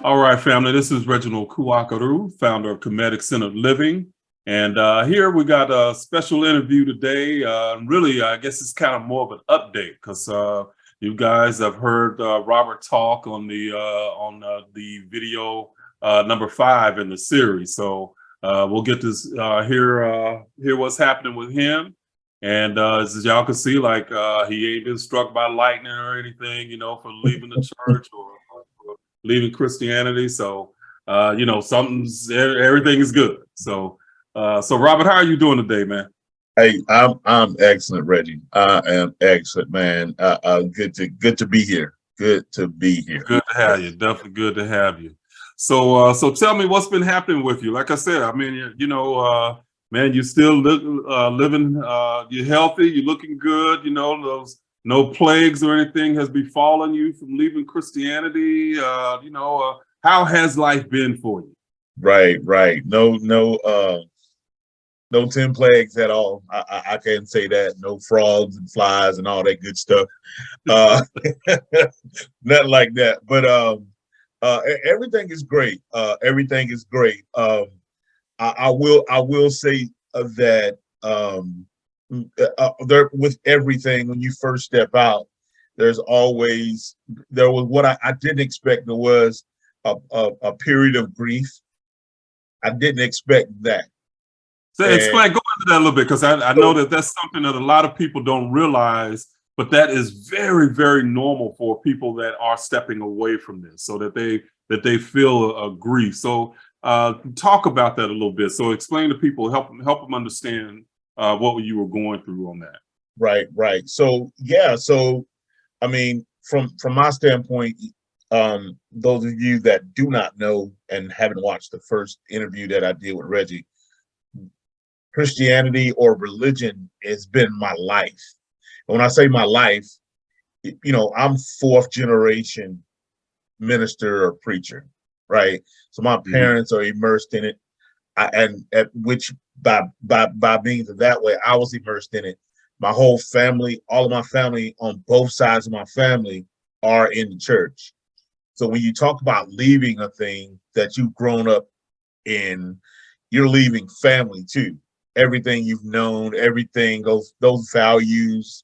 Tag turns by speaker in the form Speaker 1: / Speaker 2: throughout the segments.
Speaker 1: All right, family, this is Reginald Kuakaru, founder of Kemetic Centered Living. And here we got a special interview today. Really, I guess it's kind of more of an update because you guys have heard Robert talk on the video number 5 in the series. So we'll get to hear what's happening with him. And as y'all can see, like he ain't been struck by lightning or anything, for leaving the church or leaving Christianity. So, everything is good. So Robert, how are you doing today, man?
Speaker 2: Hey, I'm excellent, Reggie. I am excellent, man. Good to be here. Good to be here.
Speaker 1: Good to have you. Definitely good to have you. So tell me what's been happening with you. Like I said, I mean, man, you still living. You're healthy. You're looking good. Those no plagues or anything has befallen you from leaving Christianity. How has life been for you?
Speaker 2: Right. No 10 plagues at all. I can't say that. No frogs and flies and all that good stuff. Nothing like that. But everything is great. Everything is great. I will say that there with everything when you first step out, there was what I didn't expect. There was a period of grief. I didn't expect that.
Speaker 1: So go into that a little bit, because I know that's something that a lot of people don't realize, but that is very, very normal for people that are stepping away from this, so that they feel a grief. So talk about that a little bit. So explain to people, help them understand what you were going through on that.
Speaker 2: Right. So yeah, I mean, from my standpoint, those of you that do not know and haven't watched the first interview that I did with Reggie, Christianity or religion has been my life. And when I say my life, I'm 4th generation minister or preacher, right? So my parents are immersed in it, and at which by means of that way, I was immersed in it. My whole family, all of my family on both sides of my family are in the church. So when you talk about leaving a thing that you've grown up in, you're leaving family too. Everything you've known, everything, those values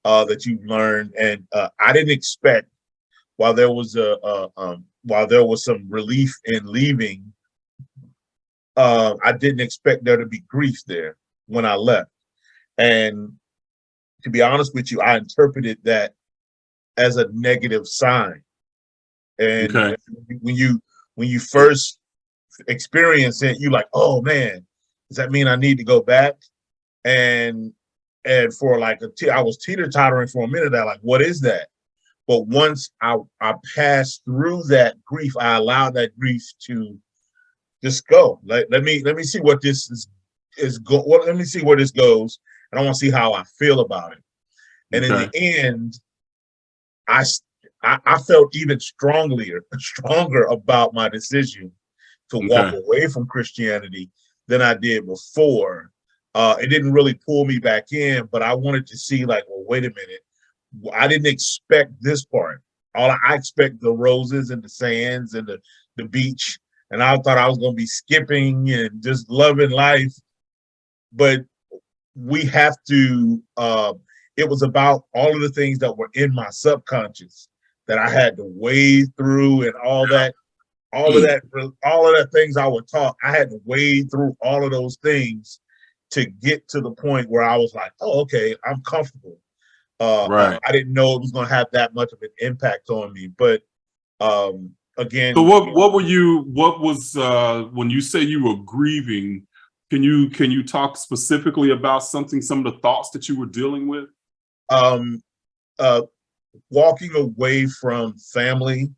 Speaker 2: that you've learned. And I didn't expect, while there was some relief in leaving, I didn't expect there to be grief there when I left. And to be honest with you, I interpreted that as a negative sign. And when you first experience it, you're like, oh man, does that mean I need to go back? And for like I was teeter-tottering for a minute. I like, what is that? But once I passed through that grief, I allowed that grief to just go. Let me see what this let me see where this goes, and I want to see how I feel about it. And in the end, I felt even stronger about my decision to walk away from Christianity than I did before. It didn't really pull me back in, but I wanted to see, like, well, wait a minute. I didn't expect this part. I expect the roses and the sands and the beach, and I thought I was going to be skipping and just loving life. But we have to. It was about all of the things that were in my subconscious that I had to wade through, and all of that things I was taught. I had to wade through all of those things to get to the point where I was like, oh, okay, I'm comfortable. I didn't know it was going to have that much of an impact on me, but again.
Speaker 1: So what was when you say you were grieving? Can you talk specifically about some of the thoughts that you were dealing with?
Speaker 2: Walking away from family.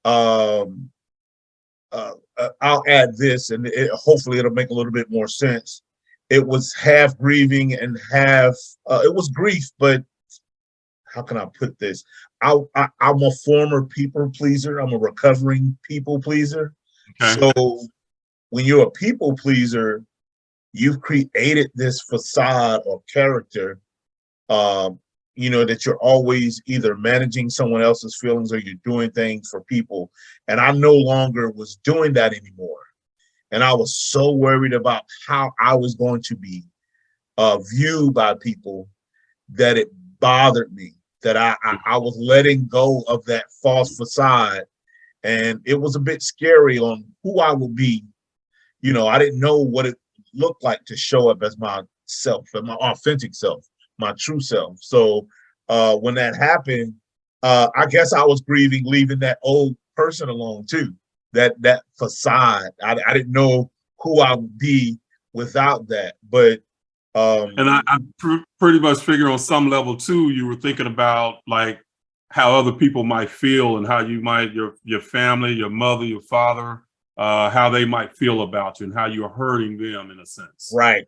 Speaker 2: I'll add this, and hopefully it'll make a little bit more sense. It was half grieving and half, it was grief, but how can I put this? I'm a former people pleaser. I'm a recovering people pleaser. So when you're a people pleaser, you've created this facade or character that you're always either managing someone else's feelings or you're doing things for people. And I no longer was doing that anymore. And I was so worried about how I was going to be viewed by people that it bothered me, that I was letting go of that false facade. And it was a bit scary on who I would be. I didn't know what it looked like to show up as myself, and my authentic self, my true self. So when that happened, I guess I was grieving leaving that old person alone too. That facade. I didn't know who I would be without that. But
Speaker 1: and I pretty much figure on some level too, you were thinking about like how other people might feel and how you might your family, your mother, your father, how they might feel about you and how you're hurting them in a sense.
Speaker 2: Right.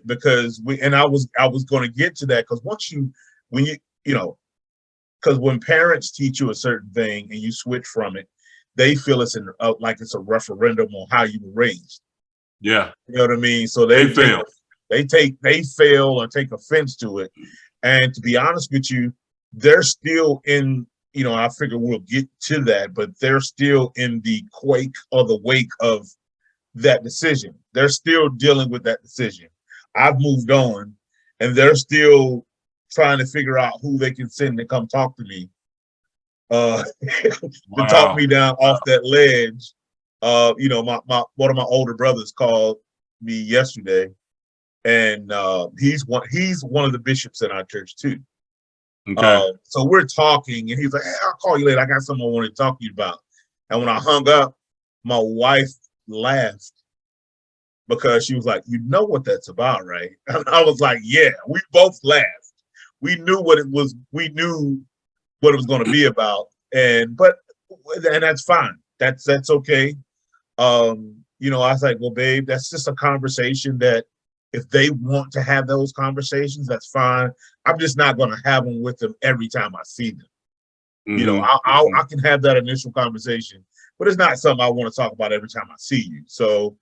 Speaker 2: Because I was going to get to that, because because when parents teach you a certain thing and you switch from it, they feel it's like it's a referendum on how you were raised.
Speaker 1: Yeah.
Speaker 2: You know what I mean? So
Speaker 1: they fail.
Speaker 2: They fail or take offense to it. And to be honest with you, they're still in, I figure we'll get to that, but they're still in the quake or the wake of that decision. They're still dealing with that decision. I've moved on, and they're still trying to figure out who they can send to come talk to me, to talk me down off that ledge. One of my older brothers called me yesterday, and he's one of the bishops in our church too.
Speaker 1: Okay.
Speaker 2: So we're talking, and he's like, "Hey, I'll call you later. I got something I want to talk to you about." And when I hung up, my wife laughed because she was like, "You know what that's about, right?" And I was like, "Yeah." We both laughed. We knew what it was. We knew what it was going to be about, and that's fine. That's okay. I was like, "Well, babe, that's just a conversation that if they want to have those conversations, that's fine. I'm just not going to have them with them every time I see them.
Speaker 1: Mm-hmm.
Speaker 2: I can have that initial conversation, but it's not something I want to talk about every time I see you." So,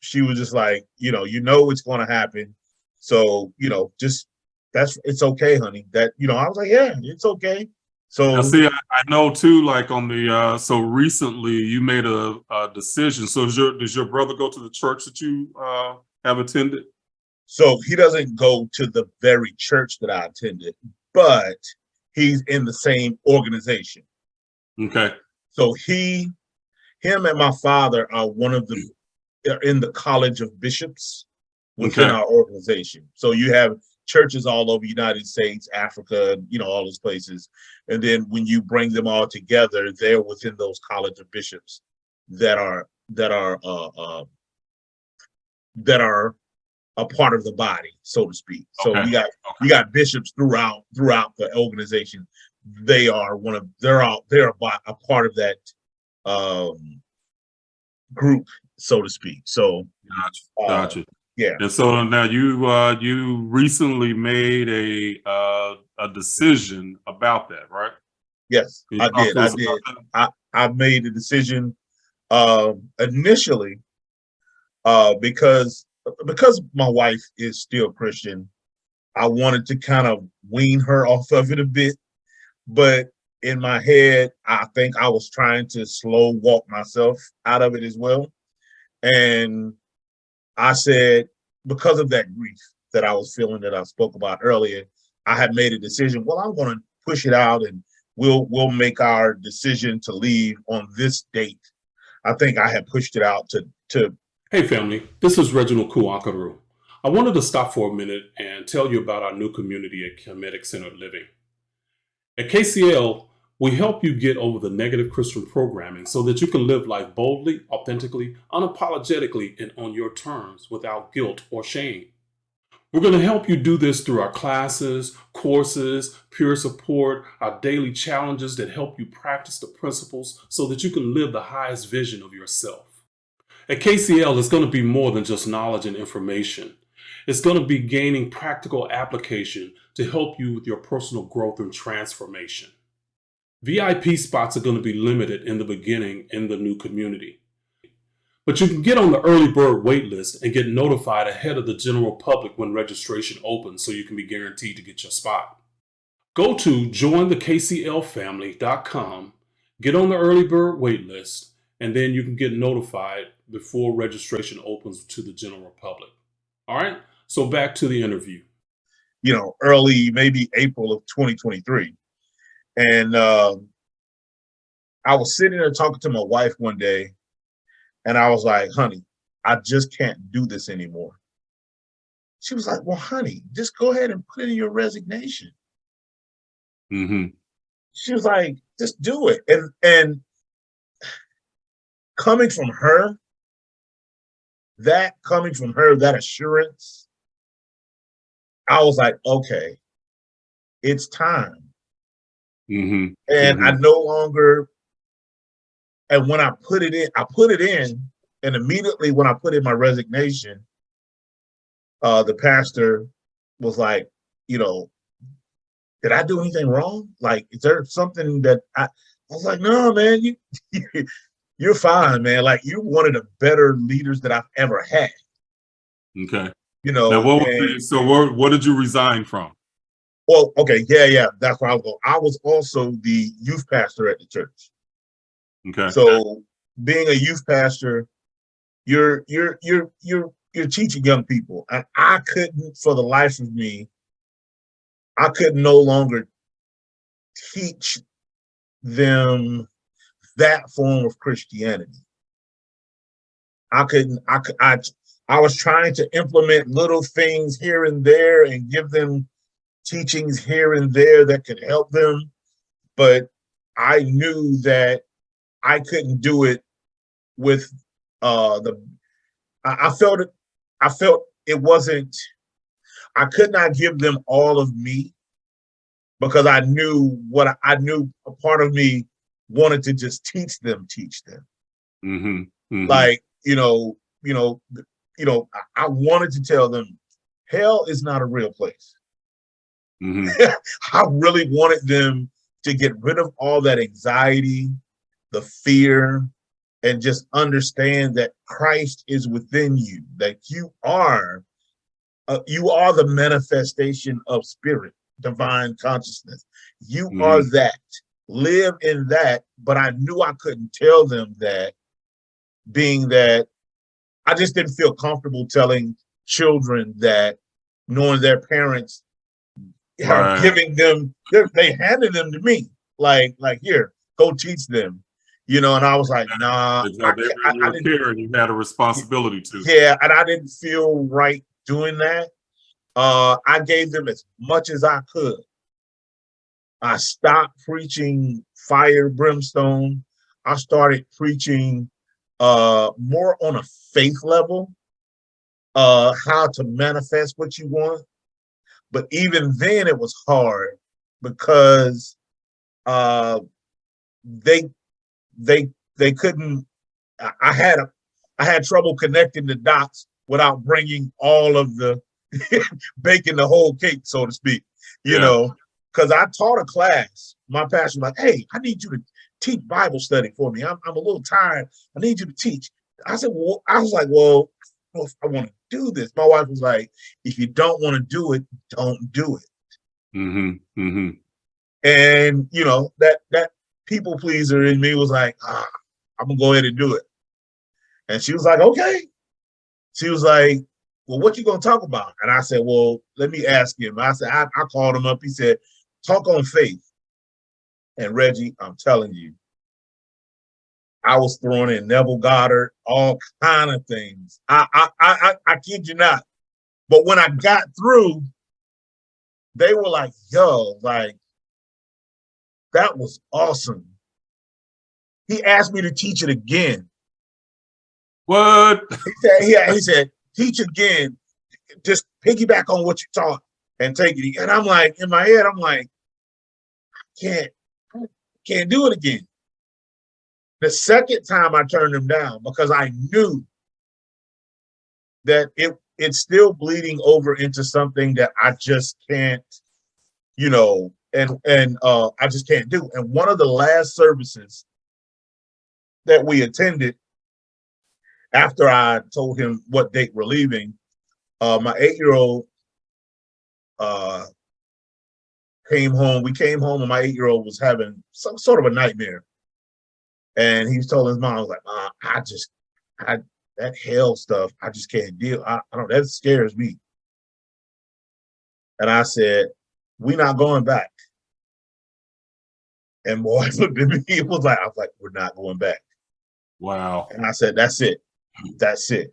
Speaker 2: she was just like, it's going to happen. So, it's okay, honey. That, I was like, yeah, it's okay. So
Speaker 1: now, see, I know too, like on the so recently you made a decision. So does your brother go to the church that you have attended?
Speaker 2: So he doesn't go to the very church that I attended, but he's in the same organization.
Speaker 1: Okay.
Speaker 2: So him and my father are in the College of Bishops within our organization. So you have churches all over the United States, Africa, all those places. And then when you bring them all together, they're within those College of Bishops that are a part of the body, so to speak. So you got bishops throughout the organization. They're a part of that group, so to speak. So
Speaker 1: gotcha.
Speaker 2: Yeah.
Speaker 1: And so now you recently made a decision about that, right?
Speaker 2: Yes, I did. I made a decision initially because my wife is still Christian. I wanted to kind of wean her off of it a bit, but in my head, I think I was trying to slow walk myself out of it as well. And I said, because of that grief that I was feeling that I spoke about earlier, I had made a decision. Well, I'm going to push it out, and we'll make our decision to leave on this date. I think I had pushed it out to.
Speaker 3: Hey family, this is Reginald Kuakaru. I wanted to stop for a minute and tell you about our new community at Kemetic Centered Living. At KCL, we help you get over the negative Christian programming so that you can live life boldly, authentically, unapologetically, and on your terms without guilt or shame. We're going to help you do this through our classes, courses, peer support, our daily challenges that help you practice the principles so that you can live the highest vision of yourself. At KCL, it's going to be more than just knowledge and information. It's going to be gaining practical application to help you with your personal growth and transformation. VIP spots are going to be limited in the beginning in the new community. But you can get on the early bird wait list and get notified ahead of the general public when registration opens so you can be guaranteed to get your spot. Go to jointhekclfamily.com, get on the early bird wait list, and then you can get notified before registration opens to the general public. All right, so back to the interview.
Speaker 2: Early, maybe April of 2023. And I was sitting there talking to my wife one day, and I was like, honey, I just can't do this anymore. She was like, well, honey, just go ahead and put in your resignation.
Speaker 1: Mm-hmm.
Speaker 2: She was like, just do it. And coming from her, that assurance, I was like, okay, it's time.
Speaker 1: Mm-hmm.
Speaker 2: And I no longer, and when I put it in, and immediately when I put in my resignation, the pastor was like, did I do anything wrong? Like, is there something that I was like, no, man, you're fine, man. Like, you're one of the better leaders that I've ever had.
Speaker 1: Okay.
Speaker 2: Now,
Speaker 1: what did you resign from?
Speaker 2: Well, okay, yeah, that's where I was going. I was also the youth pastor at the church.
Speaker 1: Okay.
Speaker 2: So, being a youth pastor, you're teaching young people, and I couldn't, for the life of me, I could no longer teach them that form of Christianity. I was trying to implement little things here and there and give them teachings here and there that could help them, but I knew that I couldn't do it with I felt it wasn't, I could not give them all of me, because I knew a part of me wanted to just teach them.
Speaker 1: Mm-hmm. Mm-hmm.
Speaker 2: Like, I wanted to tell them hell is not a real place.
Speaker 1: Mm-hmm.
Speaker 2: I really wanted them to get rid of all that anxiety, the fear, and just understand that Christ is within you, that you are the manifestation of spirit, divine consciousness. You are that. Live in that. But I knew I couldn't tell them that, being that I just didn't feel comfortable telling children that, knowing their parents giving them, they handed them to me, like here, go teach them, and I was like, nah,
Speaker 1: I didn't care, and you had a responsibility to.
Speaker 2: Yeah, and I didn't feel right doing that. I gave them as much as I could. I stopped preaching fire, brimstone. I started preaching more on a faith level, how to manifest what you want. But even then it was hard, because they couldn't, I had trouble connecting the dots without bringing all of the baking the whole cake, so to speak, because I taught a class. My pastor was like, hey, I need you to teach Bible study for me. I'm a little tired. I need you to teach. I said, well, I was like, well, I don't know if I want to do this. My wife was like, if you don't want to do it, don't do it.
Speaker 1: Mm-hmm. Mm-hmm.
Speaker 2: And that people pleaser in me was like, I'm gonna go ahead and do it. And she was like, okay. She was like, well, what you gonna talk about? And I said, well, let me ask him. I said, I called him up. He said, talk on faith. And Reggie, I'm telling you, I was throwing in Neville Goddard, all kind of things. I kid you not. But when I got through, they were like, yo, like, that was awesome. He asked me to teach it again.
Speaker 1: What?
Speaker 2: He said, teach again. Just piggyback on what you taught and take it. And I'm like, in my head, I'm like, I can't do it again. The second time I turned him down, because I knew that it's still bleeding over into something that I just can't, and I just can't do. And one of the last services that we attended, after I told him what date we're leaving, my 8-year-old came home. We came home, and my 8-year-old was having some sort of a nightmare. And he was telling his mom, I was like, that hell stuff, I just can't deal. I don't, that scares me. And I said, we're not going back. And my wife looked at me, I was like, we're not going back.
Speaker 1: Wow.
Speaker 2: And I said, that's it. That's it.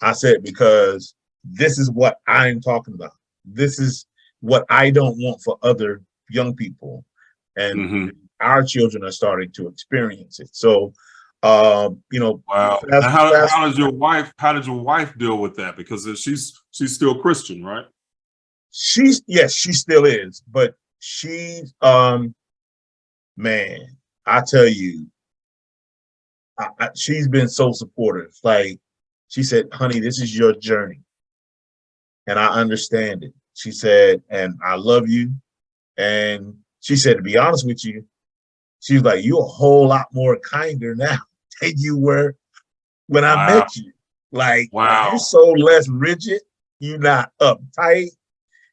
Speaker 2: I said, because this is what I'm talking about. This is what I don't want for other young people. And our children are starting to experience it. So, you know,
Speaker 1: wow. How did your wife deal with that? Because she's still Christian, right?
Speaker 2: Yes, she still is, but she's man, I tell you, she's been so supportive. Like, she said, honey, this is your journey, and I understand it. She said, and I love you. And she said, to be honest with you, she's like, you're a whole lot more kinder now than you were when I met you. Like, you're so less rigid. You're not uptight.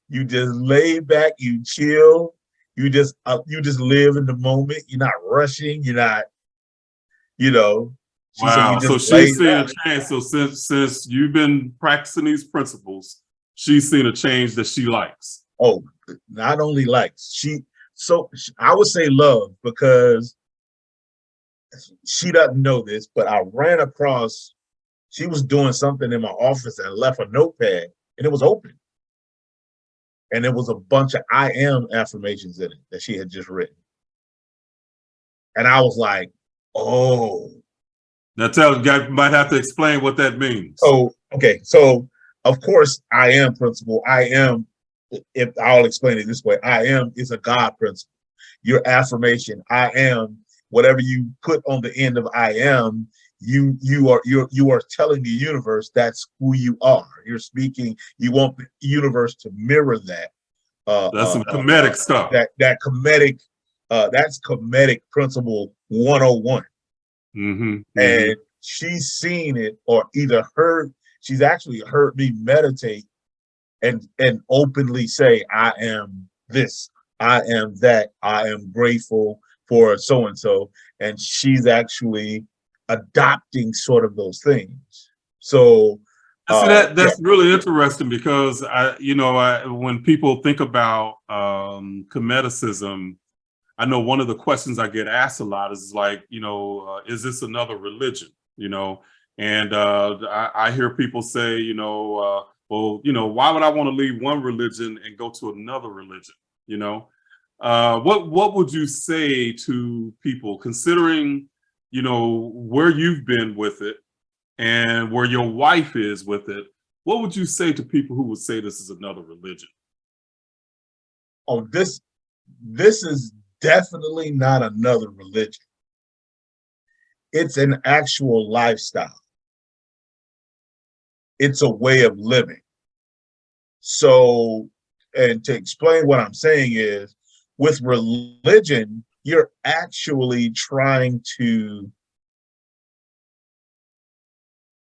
Speaker 2: You just lay back. You chill. You just live in the moment. You're not rushing. You're not, you know.
Speaker 1: Wow. So she's seen a change. So since you've been practicing these principles, she's seen a change that she likes.
Speaker 2: Oh, not only likes, I would say love, because she doesn't know this, but I ran across, she was doing something in my office and left a notepad, and it was open. And there was a bunch of I am affirmations in it that she had just written. And I was like, oh.
Speaker 1: Now you guys might have to explain what that means.
Speaker 2: Oh, okay. So of course, I am principle. I am, if I'll explain it this way, I am is a God principle. Your affirmation, I am, whatever you put on the end of I am, you are telling the universe that's who you are. You're speaking, you want the universe to mirror that.
Speaker 1: That's some Kemetic stuff.
Speaker 2: That Kemetic, that's Kemetic Principle 101. And she's seen it, or either she's actually heard me meditate and openly say, I am this, I am that, I am grateful for so and so. And she's actually adopting sort of those things. So
Speaker 1: that's really interesting, because when people think about Kemeticism, I know one of the questions I get asked a lot is like, is this another religion? And I hear people say, well, why would I want to leave one religion and go to another religion? What would you say to people, considering, where you've been with it and where your wife is with it? What would you say to people who would say this is another religion?
Speaker 2: Oh, this is definitely not another religion. It's an actual lifestyle. It's a way of living. So, and to explain what I'm saying is, with religion, you're actually trying to,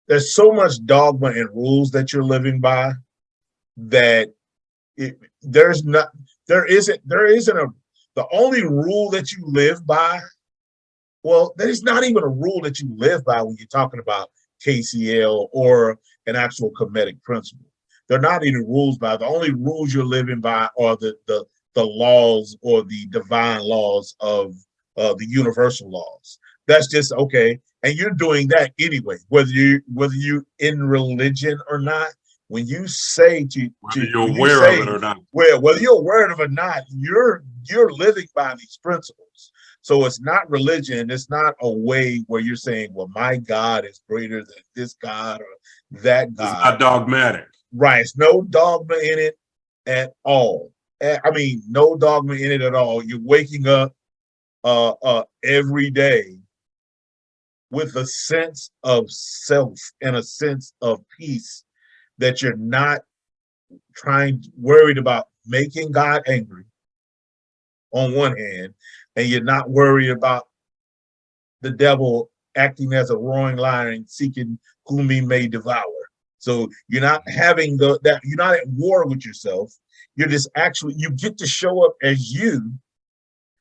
Speaker 2: there's so much dogma and rules that you're living by that there isn't the only rule that you live by. Well, there's not even a rule that you live by when you're talking about KCL or an actual Kemetic principle. They're not even rules by. The only rules you're living by are the laws or the divine laws of the universal laws. That's just okay. And you're doing that anyway, whether you're in religion or not. When you say
Speaker 1: whether you're aware of it or not,
Speaker 2: whether you're aware of it or not, you're living by these principles. So it's not religion. It's not a way where you're saying, well, my God is greater than this God or that God.
Speaker 1: It's not dogmatic.
Speaker 2: Right. It's no dogma in it at all. I mean, no dogma in it at all. You're waking up every day with a sense of self and a sense of peace, that you're not worried about making God angry on one hand, and you're not worried about the devil acting as a roaring lion seeking whom he may devour. So you're not having that you're not at war with yourself. You're just actually, you get to show up as you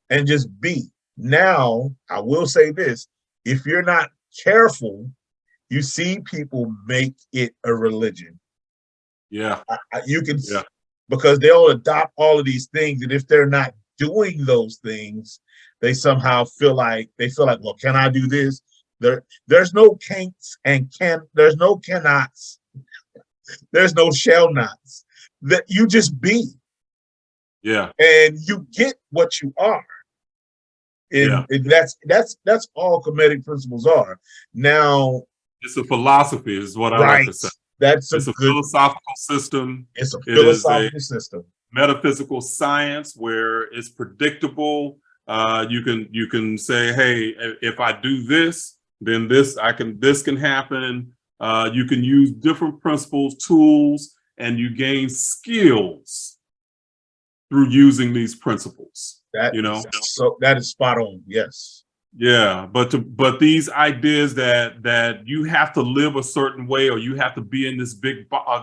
Speaker 2: and just be. Now, I will say this, if you're not careful, you see people make it a religion.
Speaker 1: Yeah.
Speaker 2: You can, because they'll adopt all of these things, and if they're not doing those things, they somehow feel like, well, can I do this? There's no can'ts and there's no cannots, there's no shall nots. That you just be.
Speaker 1: Yeah.
Speaker 2: And you get what you are. And that's all Kemetic principles are. Now,
Speaker 1: it's a philosophy, is what I like to say.
Speaker 2: It's
Speaker 1: a philosophical system.
Speaker 2: It's a philosophical system.
Speaker 1: Metaphysical science where it's predictable. You can say, hey, if I do this, then this can happen. You can use different principles, tools, and you gain skills through using these principles.
Speaker 2: So that is spot on. Yes.
Speaker 1: Yeah, but these ideas that you have to live a certain way, or you have to be in this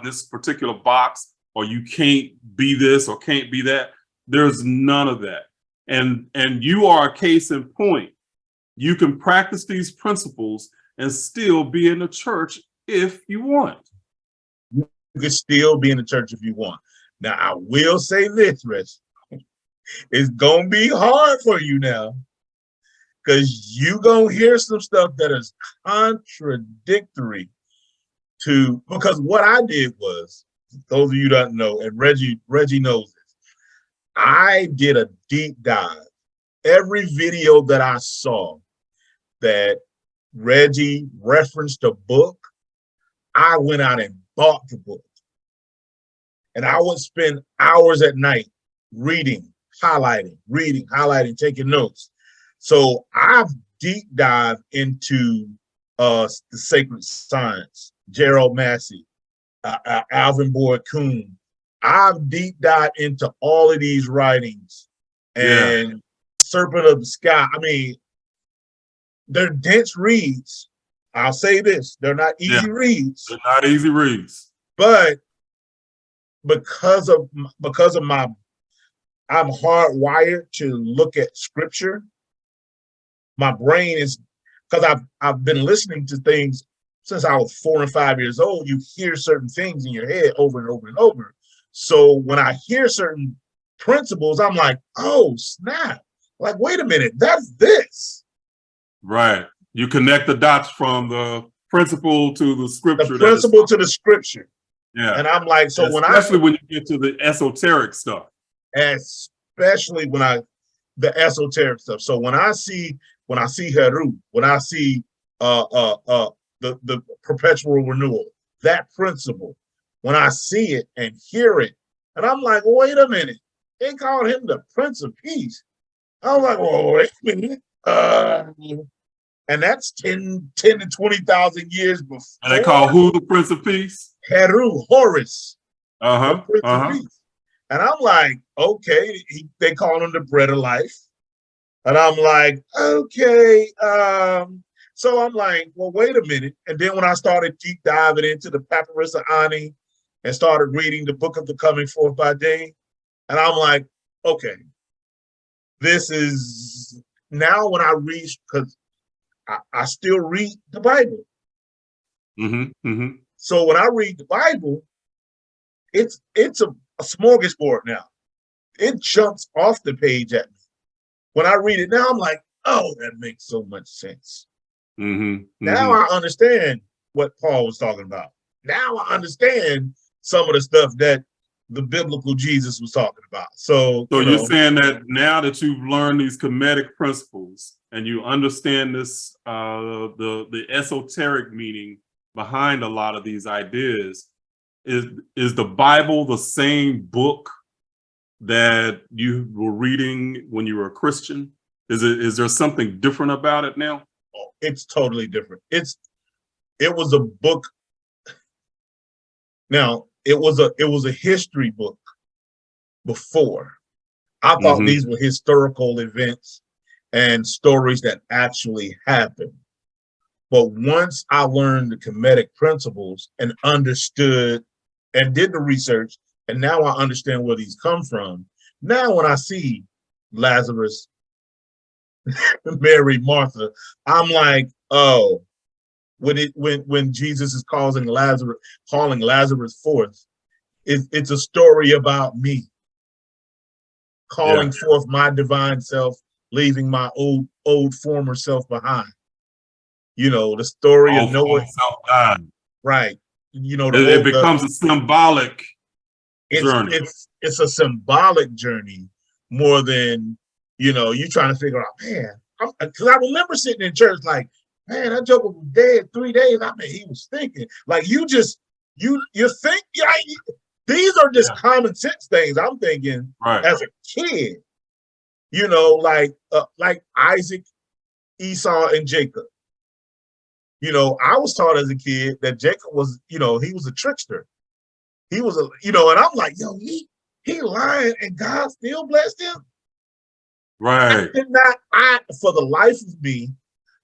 Speaker 1: this particular box, or you can't be this or can't be that. There's none of that. And you are a case in point. You can practice these principles and still be in the church if you want.
Speaker 2: You can still be in the church if you want. Now, I will say this, Rich. It's going to be hard for you now, because you're going to hear some stuff that is contradictory to, because what I did was, those of you that know, and Reggie knows this, I did a deep dive. Every video that I saw that Reggie referenced a book, I went out and bought the book. And I would spend hours at night reading, highlighting, taking notes. So I've deep dived into the sacred science, Gerald Massey, Alvin Boyd Kuhn. I've deep dived into all of these writings, and Serpent of the Sky. I mean, they're dense reads. I'll say this, they're not easy reads.
Speaker 1: They're not easy reads.
Speaker 2: But because of my, I'm hardwired to look at scripture. My brain is, because I've been listening to things since I was 4 and 5 years old. You hear certain things in your head over and over and over. So when I hear certain principles, I'm like, oh, snap. Like, wait a minute, that's this.
Speaker 1: Right. You connect the dots from the principle to the scripture.
Speaker 2: The principle to the scripture.
Speaker 1: Yeah.
Speaker 2: And I'm like, so
Speaker 1: especially when you get to the esoteric stuff.
Speaker 2: Especially the esoteric stuff. So when I see Heru, when I see the perpetual renewal, that principle, when I see it and hear it, and I'm like, wait a minute, they called him the Prince of Peace. I was like, well, wait a minute. And that's 10 to 20,000 years before.
Speaker 1: And they call who the Prince of Peace?
Speaker 2: Heru, Horus.
Speaker 1: The
Speaker 2: Prince of Peace. And I'm like, okay, they call him the bread of life. And I'm like, okay. So I'm like, well, wait a minute. And then when I started deep diving into the Papyrus of Ani and started reading the Book of the Coming Forth by Day, and I'm like, okay, this is now when I read, because I still read the Bible. So when I read the Bible, it's a smorgasbord now. It jumps off the page at me. When I read it now, I'm like, oh, that makes so much sense. Now I understand what Paul was talking about. Now I understand some of the stuff that the biblical Jesus was talking about. So
Speaker 1: you're saying that now that you've learned these Kemetic principles and you understand this, the esoteric meaning behind a lot of these ideas, is the Bible the same book that you were reading when you were a Christian? Is there something different about it now?
Speaker 2: Oh, it's totally different. It was a book. Now, it was a history book before. I thought these were historical events and stories that actually happened. But once I learned the Kemetic principles and understood and did the research, and now I understand where these come from. Now when I see Lazarus, Mary, Martha, I'm like, oh, when Jesus is calling Lazarus forth, it's a story about me calling forth my divine self, leaving my old former self behind. You know, the story of Noah. Right. You know,
Speaker 1: it becomes a symbolic journey.
Speaker 2: It's a symbolic journey more than, you know, you trying to figure out, man, because I remember sitting in church like, man, that joker was dead 3 days. I mean, he was thinking. Like you think, yeah, these are just common sense things I'm thinking as a kid, you know, like Isaac, Esau, and Jacob. You know, I was taught as a kid that Jacob was, you know, he was a trickster. He was you know, and I'm like, yo, he lying and God still blessed him.
Speaker 1: Right.
Speaker 2: For the life of me,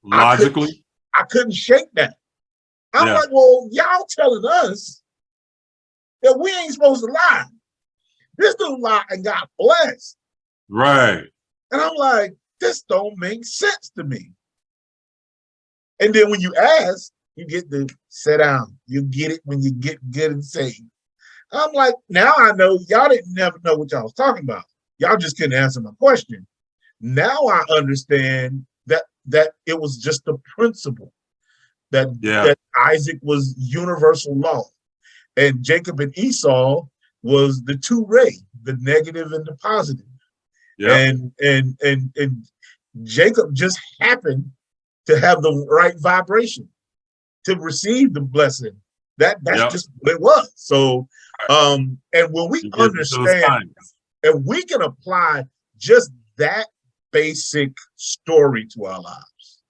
Speaker 1: logically,
Speaker 2: I couldn't shake that. I'm like, well, y'all telling us that we ain't supposed to lie. This dude lied and got blessed.
Speaker 1: Right.
Speaker 2: And I'm like, this don't make sense to me. And then when you ask, you get to sit down. You get it when you get good and saved. I'm like, now I know y'all didn't never know what y'all was talking about. Y'all just couldn't answer my question. Now I understand that it was just the principle that Isaac was universal law, and Jacob and Esau was the two-ray, the negative and the positive. And Jacob just happened to have the right vibration to receive the blessing. That's just what it was. So, and when we understand, and we can apply just that basic story to our lives,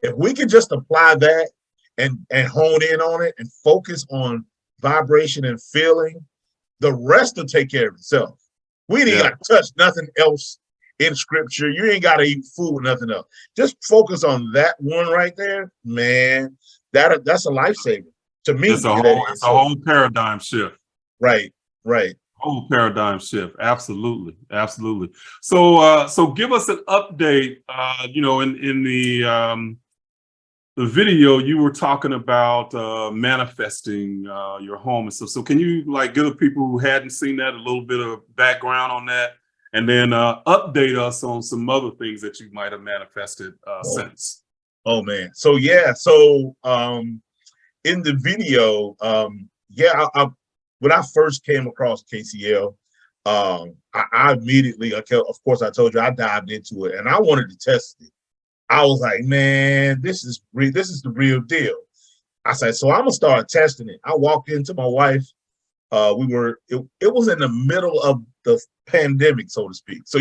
Speaker 2: if we can just apply that and hone in on it and focus on vibration and feeling, the rest will take care of itself. We ain't got to touch nothing else in scripture. You ain't got to eat food with nothing else. Just focus on that one right there, man. That's a lifesaver to me.
Speaker 1: It's a whole paradigm shift.
Speaker 2: Right.
Speaker 1: Whole paradigm shift. Absolutely. So give us an update. You know, in the video, you were talking about manifesting your home and stuff. So can you like give the people who hadn't seen that a little bit of background on that, and then update us on some other things that you might have manifested since?
Speaker 2: Oh man. So in the video, when I first came across KCL, I immediately, of course, I told you I dived into it and I wanted to test it. I was like, man, this is the real deal. I said, so I'm gonna start testing it. I walked into my wife. It was in the middle of the pandemic, so to speak. So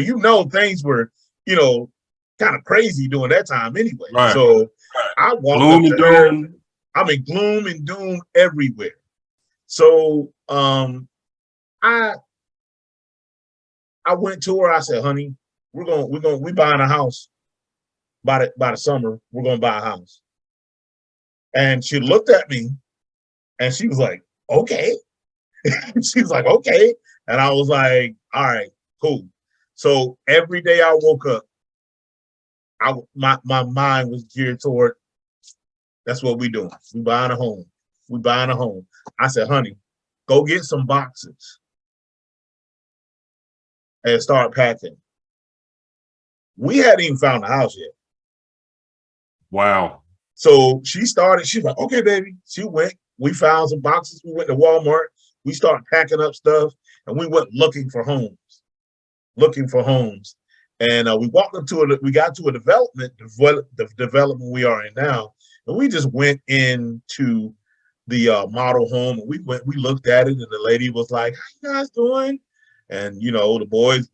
Speaker 2: things were, kind of crazy during that time anyway.
Speaker 1: Right.
Speaker 2: So I walked up to her. I mean, gloom and doom everywhere. So I went to her. I said, honey, we buying a house. By the summer, we're gonna buy a house. And she looked at me and she was like, okay. She was like, okay. And I was like, all right, cool. So every day I woke up, my mind was geared toward, that's what we doing. We buying a home. I said, honey, go get some boxes and start packing. We hadn't even found the house yet.
Speaker 1: Wow.
Speaker 2: So she's like, okay, baby. She went, we found some boxes. We went to Walmart. We started packing up stuff and we went looking for homes. And we walked up to we got to a the development we are in now. And we just went into the model home and we looked at it and the lady was like, how you guys doing? And, the boys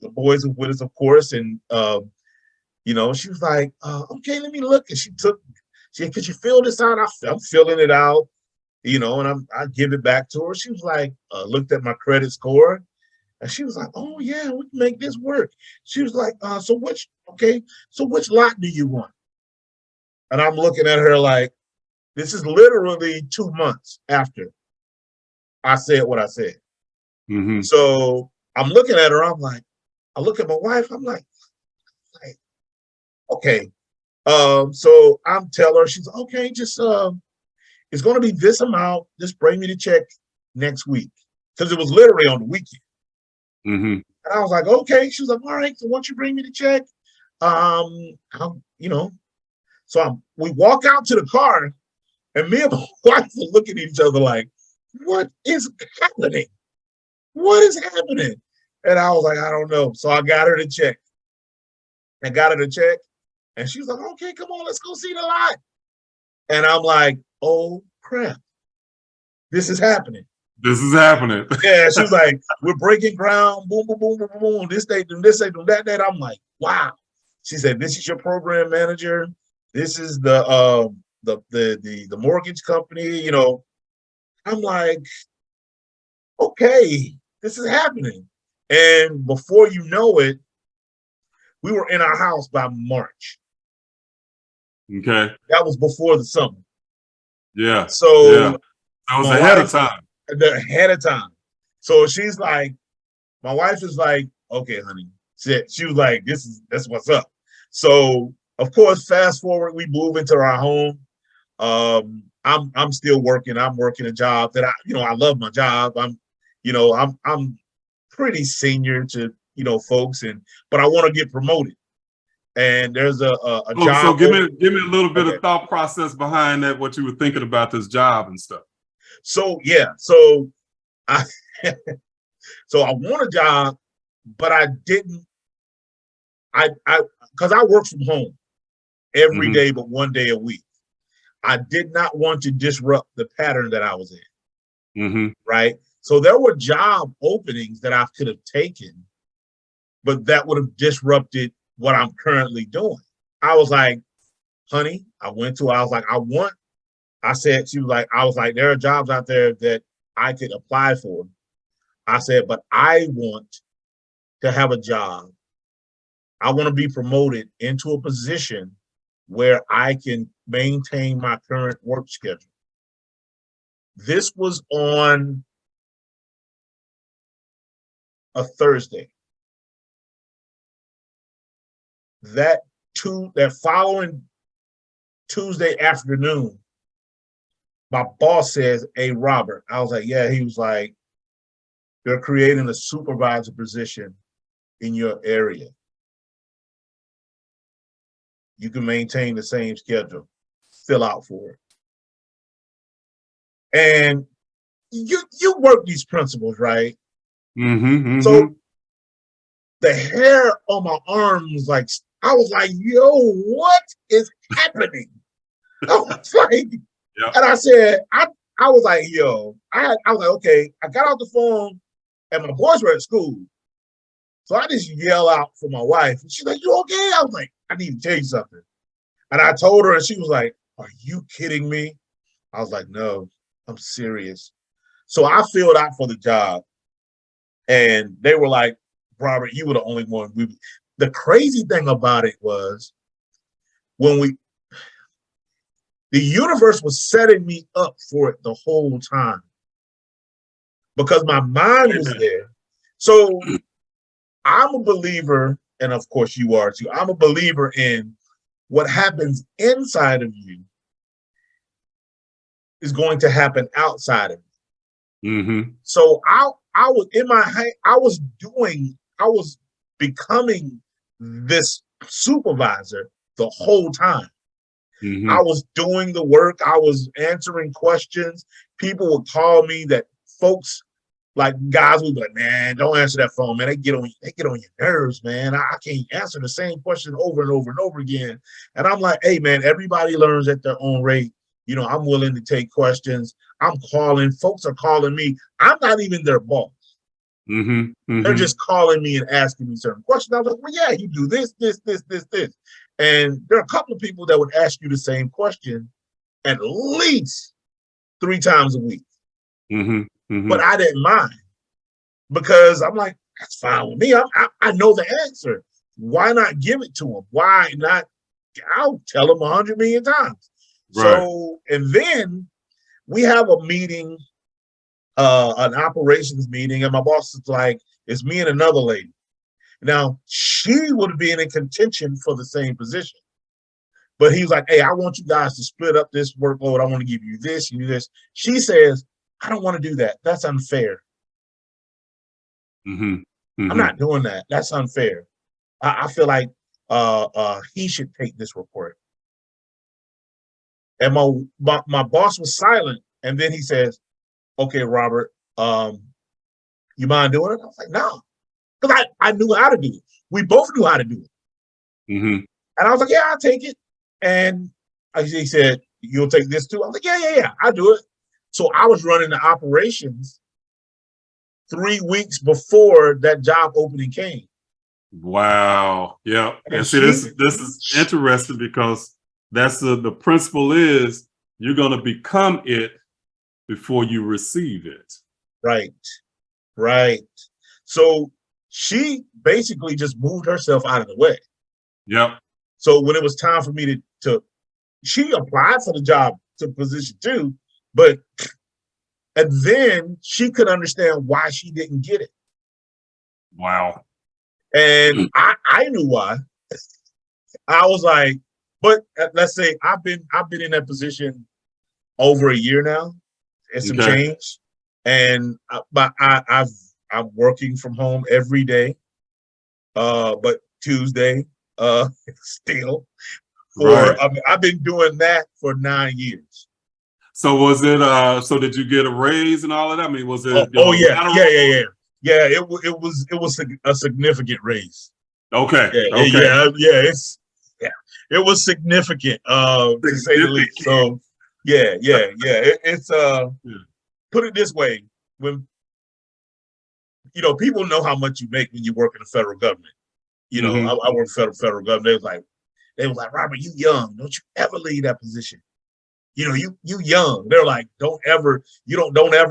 Speaker 2: were with us, of course. And, she was like, okay, let me look. And could you fill this out? I'm filling it out, and I give it back to her. She was like, looked at my credit score. And she was like, oh yeah, we can make this work. She was like, so which lot do you want? And I'm looking at her like, this is literally 2 months after I said what I said.
Speaker 1: Mm-hmm.
Speaker 2: So I'm looking at her, I'm like, I look at my wife, I'm like, okay. So I'm telling her, she's okay, just it's gonna be this amount, just bring me the check next week. Because it was literally on the weekend.
Speaker 1: Mm-hmm.
Speaker 2: And I was like, okay. She was like, all right, so once you bring me the check, I'll, so we walk out to the car, and me and my wife are looking at each other like, what is happening? What is happening? And I was like, I don't know. So I got her the check. And she was like, okay, come on, let's go see the lot. And I'm like, oh crap, this is happening.
Speaker 1: This is happening.
Speaker 2: Yeah, she was like, we're breaking ground, boom, boom, boom, boom, boom, this day, this day, that. I'm like, wow. She said, this is your program manager. This is the mortgage company, I'm like, okay, this is happening. And before you know it, we were in our house by March.
Speaker 1: Okay.
Speaker 2: That was before the summer.
Speaker 1: Yeah.
Speaker 2: So
Speaker 1: yeah. That was ahead of time.
Speaker 2: Ahead of time. So she's like, my wife is like, okay, honey. She was like, that's what's up. So of course, fast forward, we move into our home. I'm still working. I'm working a job that I love my job. I'm pretty senior to folks, but I want to get promoted. And there's a job.
Speaker 1: So give me a little bit of thought process behind that. What you were thinking about this job and stuff.
Speaker 2: So yeah, so I want a job, but I didn't. Because I work from home every day, but 1 day a week. I did not want to disrupt the pattern that I was in.
Speaker 1: Mm-hmm.
Speaker 2: Right. So there were job openings that I could have taken, but that would have disrupted what I'm currently doing. I was like, honey, I was like, there are jobs out there that I could apply for. I said, but I want to have a job. I want to be promoted into a position where I can maintain my current work schedule. This was on a Thursday. That following Tuesday afternoon, my boss says, hey, Robert. I was like, yeah. He was like, they're creating a supervisor position in your area. You can maintain the same schedule, fill out for it. And you work these principles, right?
Speaker 1: Mm-hmm, mm-hmm.
Speaker 2: So the hair on my arm was like, I was like, yo, what is happening? I was like,
Speaker 1: yep.
Speaker 2: And I said, I was like, yo, I was like, okay. I got off the phone and my boys were at school. So I just yell out for my wife. And she's like, you okay? I was like, I need to tell you something. And I told her, and she was like, are you kidding me? I was like, no, I'm serious. So I filled out for the job. And they were like, Robert, you were the only one. The crazy thing about it was the universe was setting me up for it the whole time because my mind was there. So I'm a believer, and of course you are too. I'm a believer in what happens inside of you is going to happen outside of you.
Speaker 1: Mm-hmm.
Speaker 2: So I was becoming this supervisor the whole time.
Speaker 1: Mm-hmm.
Speaker 2: I was doing the work. I was answering questions. People would call me that folks, like guys would be like, man, don't answer that phone, man. They get on your nerves, man. I can't answer the same question over and over and over again. And I'm like, hey, man, everybody learns at their own rate. I'm willing to take questions. I'm calling. Folks are calling me. I'm not even their boss.
Speaker 1: Mm-hmm. Mm-hmm.
Speaker 2: They're just calling me and asking me certain questions. I was like, well, yeah, you do this. And there are a couple of people that would ask you the same question at least 3 times a week.
Speaker 1: Mm-hmm. Mm-hmm.
Speaker 2: But I didn't mind because I'm like, that's fine with me. I know the answer. Why not give it to them? Why not I'll tell them 100 million times.
Speaker 1: Right.
Speaker 2: So, and then we have a meeting, an operations meeting, and my boss is like, it's me and another lady. Now, she would have been in contention for the same position. But he was like, hey, I want you guys to split up this workload. I want to give you this, you do this. She says, I don't want to do that. That's unfair.
Speaker 1: Mm-hmm. Mm-hmm.
Speaker 2: I'm not doing that. That's unfair. I feel like he should take this report. And my boss was silent. And then he says, okay, Robert, you mind doing it? I was like, no. Because I knew how to do it. We both knew how to do it.
Speaker 1: Mm-hmm.
Speaker 2: And I was like, yeah, I'll take it. And he said, you'll take this too? I was like, yeah, I'll do it. So I was running the operations 3 weeks before that job opening came.
Speaker 1: Wow. Yeah. And see, this is interesting because that's the principle is you're going to become it before you receive it.
Speaker 2: Right. So she basically just moved herself out of the way.
Speaker 1: Yep.
Speaker 2: So when it was time for me to she applied for the job to position too, and then she could understand why she didn't get it.
Speaker 1: Wow.
Speaker 2: And I knew why. I was like, but let's say I've been in that position over a year now. It's some change, and I'm working from home every day, but Tuesday still.
Speaker 1: Right.
Speaker 2: I've been doing that for 9 years.
Speaker 1: So was it? So did you get a raise and all of that? I mean, was it?
Speaker 2: Yeah. It was a significant raise.
Speaker 1: Okay.
Speaker 2: It was significant, to say the least. So it's put it this way, when people know how much you make when you work in the federal government. I work for federal government. They was like, Robert, you young, don't you ever leave that position. You young. They're like, don't ever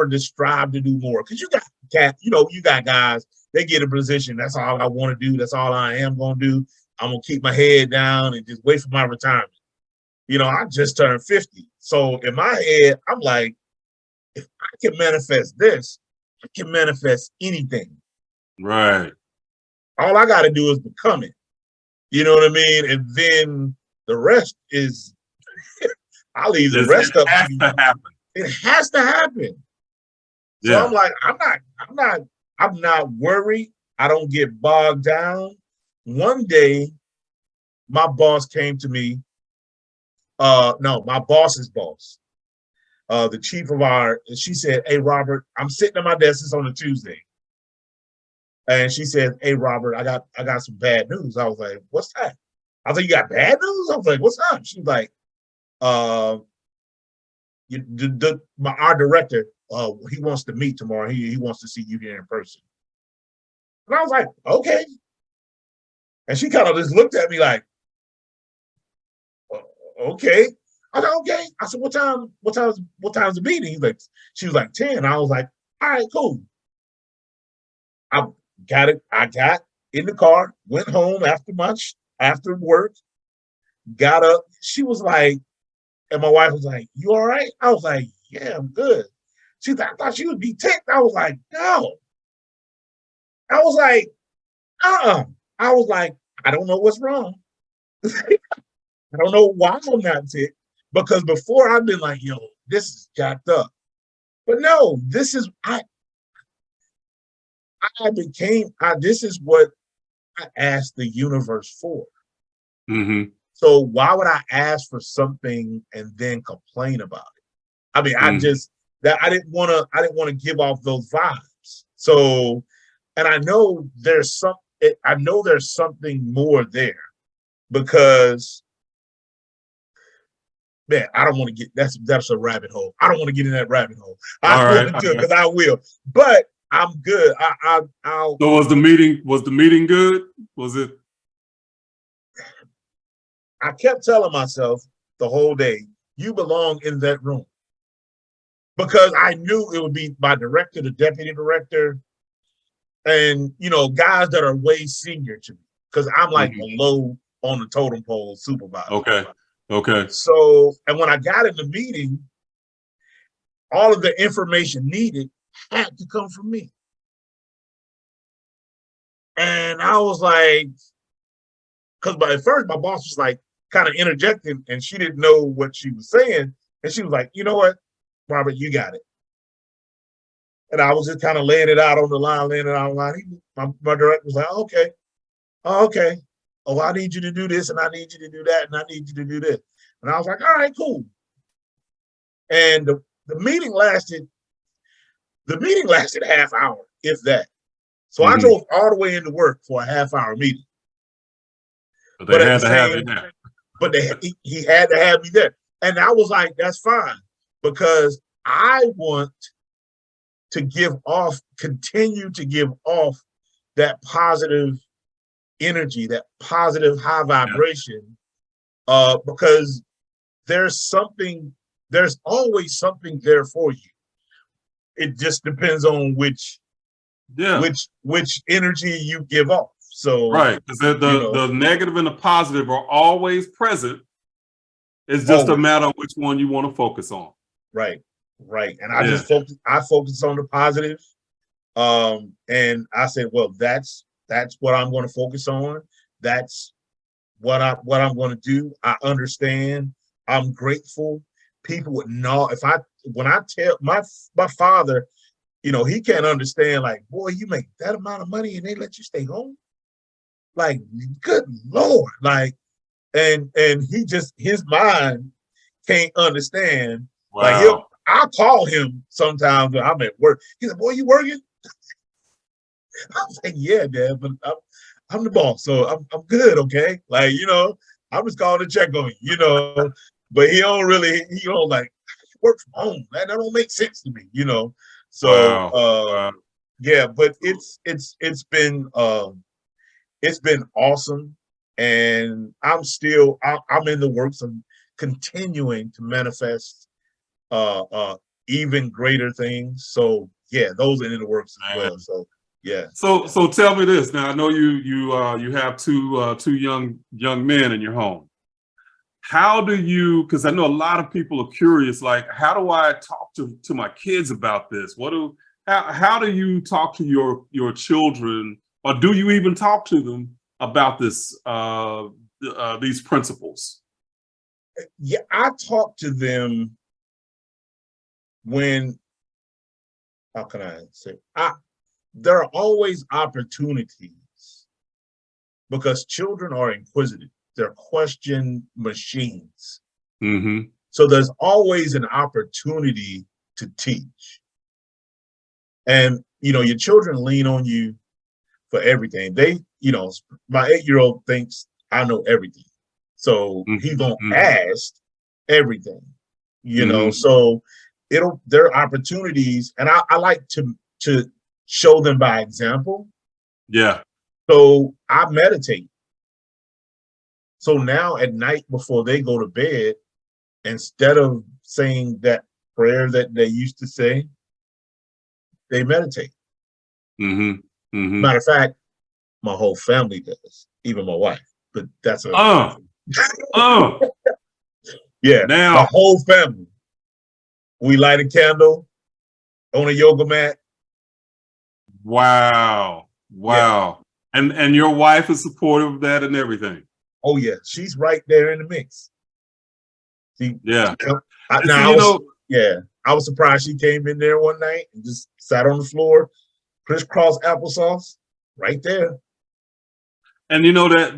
Speaker 2: just strive to do more, because you got guys. They get a position. That's all I want to do. That's all I am going to do. I'm gonna keep my head down and just wait for my retirement. I just turned 50, so in my head, I'm like, if I can manifest this, I can manifest anything.
Speaker 1: Right.
Speaker 2: All I got to do is become it. You know what I mean? And then the rest is, I'll leave the rest up. It has to happen. So yeah. I'm like, I'm not worried. I don't get bogged down. One day, my boss came to me. My boss's boss, the chief of she said, hey, Robert, I'm sitting at my desk. It's on a Tuesday. And she said, hey, Robert, I got some bad news. I was like, what's that? I was like, you got bad news? I was like, what's up? She's like, our director, he wants to meet tomorrow. He wants to see you here in person. And I was like, okay. And she kind of just looked at me like, okay. I said, okay. I said, what time's the meeting? She was like 10. I was like, all right, cool. I got in the car, went home after work, got up. She was like, and my wife was like, you all right? I was like, yeah, I'm good. She thought, I thought she would be ticked. I was like, no. I was like, I was like, I don't know what's wrong. I don't know why I'm not ticked, because before I've been like, yo, this is jacked up. But no, this is this is what I asked the universe for.
Speaker 1: Mm-hmm.
Speaker 2: So why would I ask for something and then complain about it? I mean, I didn't want to give off those vibes. So, and I know there's something more there, because, man, I don't want to get, that's a rabbit hole. I don't want to get in that rabbit hole. I want to do it, because I will, but I'm good. I'll.
Speaker 1: So was the meeting good? Was it?
Speaker 2: I kept telling myself the whole day, you belong in that room, because I knew it would be my director, the deputy director, and guys that are way senior to me, because I'm like below on the totem pole supervisor.
Speaker 1: Okay. Okay.
Speaker 2: So, and when I got in the meeting, all of the information needed had to come from me. And I was like, because at first my boss was like kind of interjecting and she didn't know what she was saying. And she was like, you know what, Robert, you got it. And I was just kind of laying it out on the line, My director was like, okay. Oh, I need you to do this and I need you to do that and I need you to do this. And I was like, all right, cool. And the meeting lasted half hour, if that. So I drove all the way into work for a half-hour meeting.
Speaker 1: But they had to have you there.
Speaker 2: But he had to have me there. And I was like, that's fine, because I want to continue to give off that positive energy, that positive high vibration, because there's always something there for you. It just depends on which energy you give off. So
Speaker 1: right, because the negative and the positive are always present. It's just a matter of which one you want to focus on.
Speaker 2: Right. And I focus on the positive. And I said, well, that's what I'm going to focus on. That's what I'm going to do. I understand. I'm grateful. People would know when I tell my father, he can't understand, like, boy, you make that amount of money and they let you stay home. Like, good Lord. Like, and his mind can't understand.
Speaker 1: Wow.
Speaker 2: Like, I'll call him sometimes when I'm at work. He's like, boy, you working? I was like, yeah, Dad, but I'm the boss, so I'm good, okay? Like, I'm just calling to check on you, but he don't like work from home. That don't make sense to me, So
Speaker 1: wow.
Speaker 2: Yeah, but it's been awesome, and I'm in the works of continuing to manifest even greater things. So yeah, those are in the works as well. So yeah.
Speaker 1: So tell me this. Now I know you have two young men in your home. How do you, because I know a lot of people are curious, like, how do I talk to my kids about this? How do you talk to your children, or do you even talk to them about this these principles?
Speaker 2: Yeah, I talk to them when, how can I say, there are always opportunities, because children are inquisitive. They're question machines.
Speaker 1: Mm-hmm.
Speaker 2: So there's always an opportunity to teach. And, your children lean on you for everything. They, my 8-year-old thinks I know everything. So he's going to ask everything, so there are opportunities. And I like to show them by example.
Speaker 1: Yeah.
Speaker 2: So I meditate. So now at night before they go to bed, instead of saying that prayer that they used to say, they meditate.
Speaker 1: Mm-hmm. Mm-hmm.
Speaker 2: Matter of fact, my whole family does, even my wife. But that's yeah.
Speaker 1: Now,
Speaker 2: my whole family. We light a candle on a yoga mat.
Speaker 1: Wow. Yeah. And your wife is supportive of that and everything.
Speaker 2: Oh yeah, she's right there in the mix. I was surprised she came in there one night and just sat on the floor, crisscross applesauce, right there.
Speaker 1: And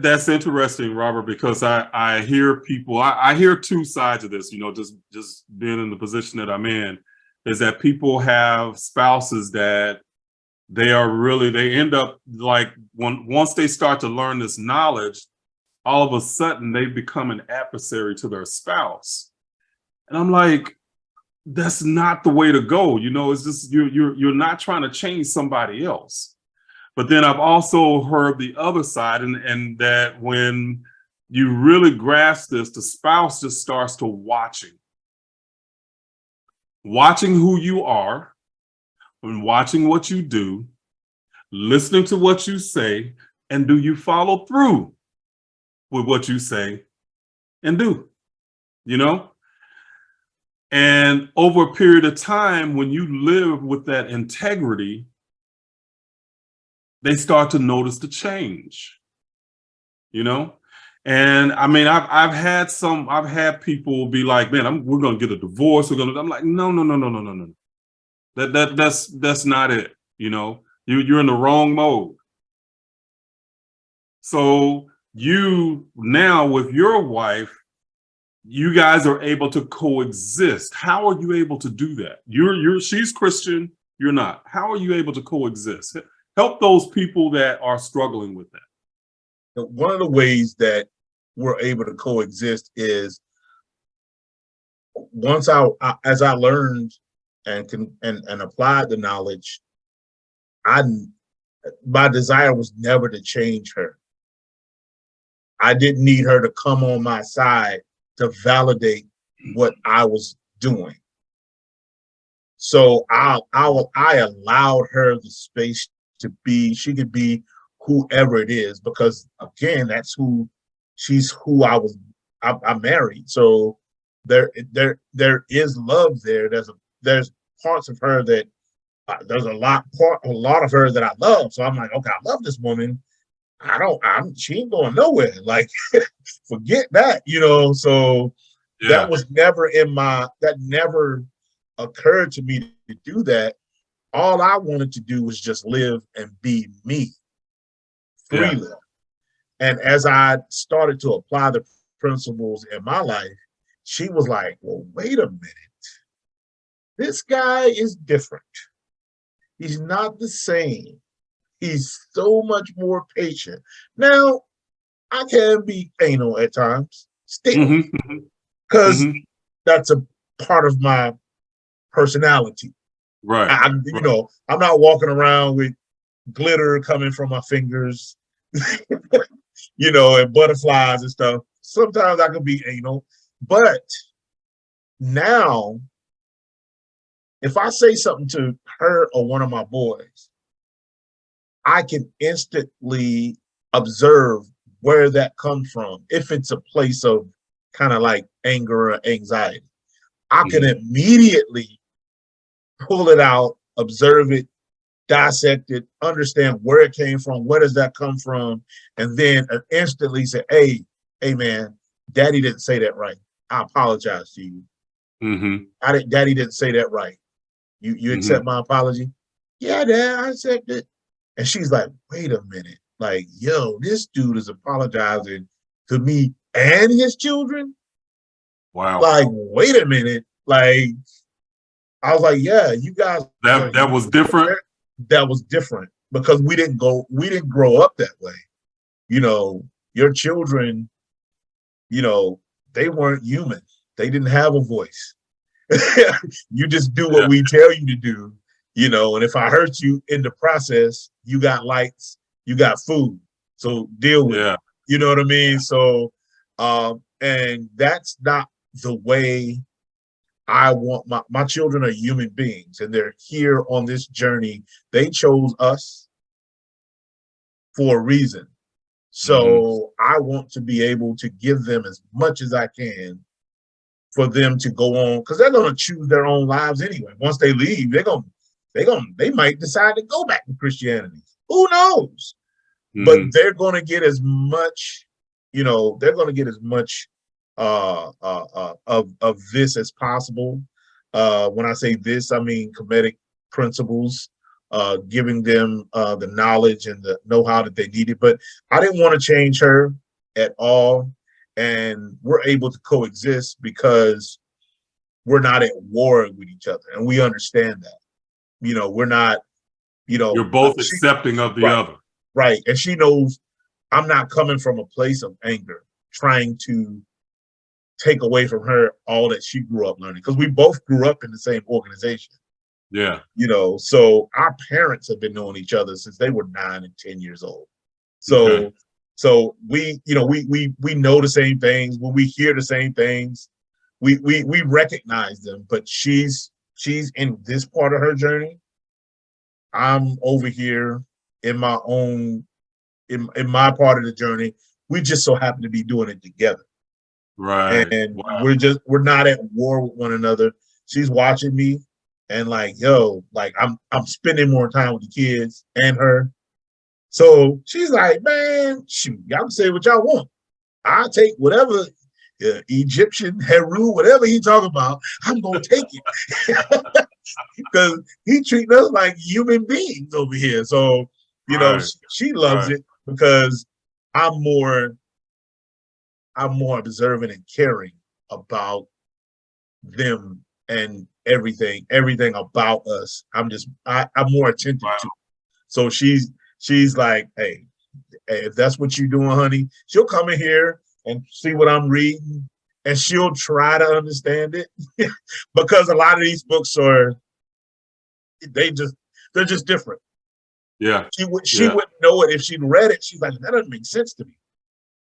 Speaker 1: that's interesting, Robert, because I hear people, I hear two sides of this, just being in the position that I'm in, is that people have spouses that they end up like, once they start to learn this knowledge, all of a sudden they become an adversary to their spouse. And I'm like, that's not the way to go. It's just, you're not trying to change somebody else. But then I've also heard the other side, and that when you really grasp this, the spouse just starts to watching who you are and watching what you do, listening to what you say, and do you follow through? with what you say and do, you know? And over a period of time, when you live with that integrity, they start to notice the change, you know? And I mean, I've had people be like, man, we're gonna get a divorce. I'm like, no. That's not it. You know, you're in the wrong mode. So you now with your wife, you guys are able to coexist. How are you able to do that? She's Christian, you're not. How are you able to coexist? Help those people that are struggling with that.
Speaker 2: One of the ways that we're able to coexist is once as I learned and applied the knowledge, my desire was never to change her. I didn't need her to come on my side to validate what I was doing. So I allowed her the space to be. She could be whoever it is, because again, she's who I married. So there is love there. There's parts of her that there's a lot of her that I love. So I'm like, okay, I love this woman. She ain't going nowhere. Like, forget that, you know? So
Speaker 1: Yeah.
Speaker 2: that was never that never occurred to me to do that. All I wanted to do was just live and be me freely. Yeah. And as I started to apply the principles in my life, she was like, well, wait a minute. This guy is different. He's not the same. He's so much more patient. Now, I can be anal at times, still, because that's a part of my personality.
Speaker 1: Right.
Speaker 2: You know, I'm not walking around with glitter coming from my fingers, you know, and butterflies and stuff. Sometimes I can be anal, but now, if I say something to her or one of my boys, I can instantly observe where that comes from. If it's a place of kind of like anger or anxiety, I can immediately pull it out, observe it, dissect it, understand where it came from, where does that come from, and then instantly say, hey man, Daddy didn't say that right. I apologize to you. Daddy didn't say that right. You accept my apology? Yeah, Dad, I accept it. And she's like, wait a minute. Like, yo, this dude is apologizing to me and his children?
Speaker 1: Wow.
Speaker 2: Like, wait a minute. Like, I was like, yeah, you guys.
Speaker 1: That was different?
Speaker 2: That was different because we didn't grow up that way. You know, your children, you know, they weren't human. They didn't have a voice. You just do what we tell you to do, you know, and if I hurt you in the process, you got lights, you got food. So deal with it. You know what I mean? So, and that's not the way I want my children are human beings and they're here on this journey. They chose us for a reason. So I want to be able to give them as much as I can for them to go on, because they're going to choose their own lives anyway. Once they leave, they might decide to go back to Christianity. Who knows? But they're going to get as much, you know, they're going to get as much of this as possible. When I say this, I mean Kemetic Principles, giving them the knowledge and the know-how that they needed. But I didn't want to change her at all. And we're able to coexist because we're not at war with each other. And we understand that. You know, we're not, you know.
Speaker 1: You're both accepting of the other.
Speaker 2: Right. And she knows I'm not coming from a place of anger, trying to take away from her all that she grew up learning. Because we both grew up in the same organization.
Speaker 1: Yeah.
Speaker 2: You know, so our parents have been knowing each other since they were 9 and 10 years old. So So we, you know, we know the same things. When we hear the same things, we recognize them. But she's in this part of her journey. I'm over here in my own in my part of the journey, We just so happen to be doing it together.
Speaker 1: Right.
Speaker 2: And
Speaker 1: Wow.
Speaker 2: we're not at war with one another. She's watching me and like, yo, like I'm spending more time with the kids and her. So she's like, man, shoot, y'all can say what y'all want. I'll take whatever Egyptian, Heru, whatever he talking about, I'm gonna take it. Because he treating us like human beings over here. So, you know, she loves it because I'm more observant and caring about them and everything about us. I'm more attentive to. So she's like, hey, if that's what you're doing, honey, she'll come in here and see what I'm reading, and she'll try to understand it because a lot of these books they're just different.
Speaker 1: Yeah.
Speaker 2: She wouldn't know it if she'd read it. She's like, that doesn't make sense to me.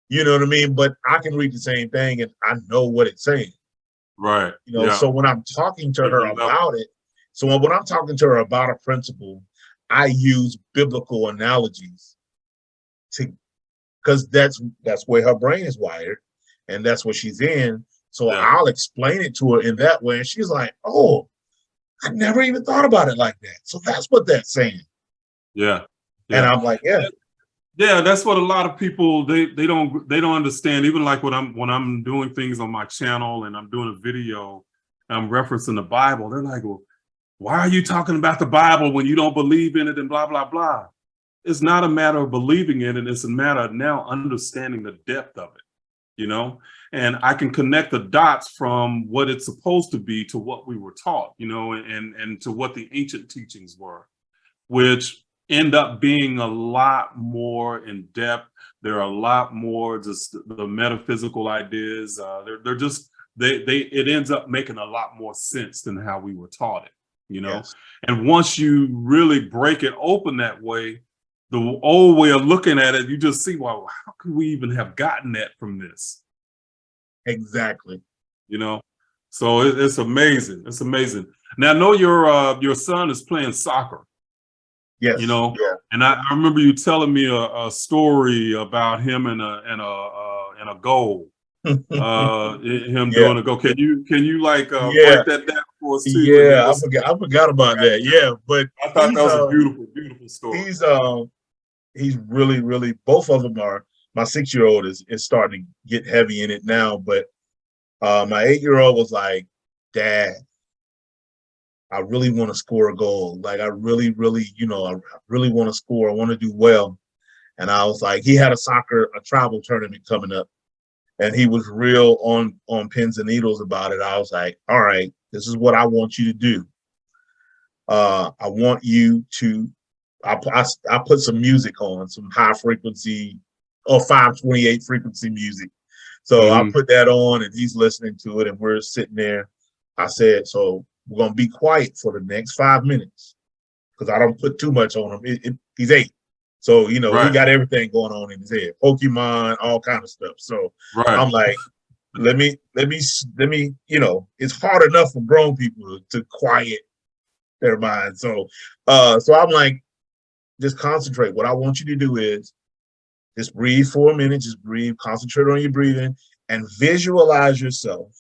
Speaker 2: You know what I mean? But I can read the same thing and I know what it's saying.
Speaker 1: Right.
Speaker 2: You know, so when I'm talking to her about it, so when I'm talking to her about a principle, I use biblical analogies because that's where her brain is wired and that's what she's in. So I'll explain it to her in that way. And she's like, oh, I never even thought about it like that. So that's what that's saying.
Speaker 1: Yeah.
Speaker 2: And I'm like, yeah.
Speaker 1: Yeah, that's what a lot of people they don't understand. Even like when I'm doing things on my channel and I'm doing a video, and I'm referencing the Bible, they're like, well, why are you talking about the Bible when you don't believe in it and blah, blah, blah. It's not a matter of believing in it. It's a matter of now understanding the depth of it, you know, and I can connect the dots from what it's supposed to be to what we were taught, you know, and to what the ancient teachings were, which end up being a lot more in depth. There are a lot more just the metaphysical ideas. It ends up making a lot more sense than how we were taught it, you know? Yes. And once you really break it open that way, the old way of looking at it, you just see, well, how could we even have gotten that from this?
Speaker 2: Exactly.
Speaker 1: You know, so it's amazing. It's amazing. Now I know your son is playing soccer.
Speaker 2: Yes.
Speaker 1: You know, and I remember you telling me a story about him and a goal. Him doing a goal. Can you like break that down for us too?
Speaker 2: Yeah, I forgot about that. Yeah, but
Speaker 1: I thought that was a beautiful story.
Speaker 2: He's really, both of them are. My 6-year-old is starting to get heavy in it now, but my 8-year-old was like, Dad, I really want to score a goal. Like I really, you know, I really want to score. I want to do well. And I was like, he had a travel tournament coming up, and he was real on pins and needles about it. I was like, all right, this is what I want you to do. I want you to, I put some music on, some high frequency or 528 frequency music. So I put that on and he's listening to it and we're sitting there. I said, so we're going to be quiet for the next 5 minutes because I don't put too much on him. He's 8. So, you know, he got everything going on in his head, Pokemon, all kind of stuff. So I'm like, let me, you know, it's hard enough for grown people to quiet their minds. So, so I'm like, just concentrate. What I want you to do is just breathe for a minute, just breathe, concentrate on your breathing and visualize yourself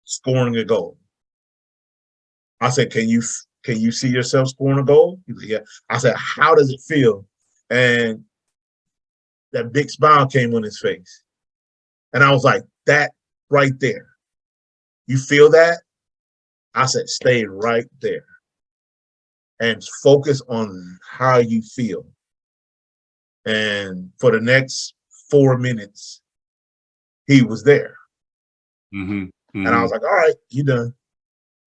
Speaker 2: scoring a goal. I said, can you see yourself scoring a goal? He said, yeah. I said, how does it feel? And that big smile came on his face. And I was like, that right there. You feel that? I said, stay right there and focus on how you feel. And for the next 4 minutes, he was there. And I was like, all right, you done.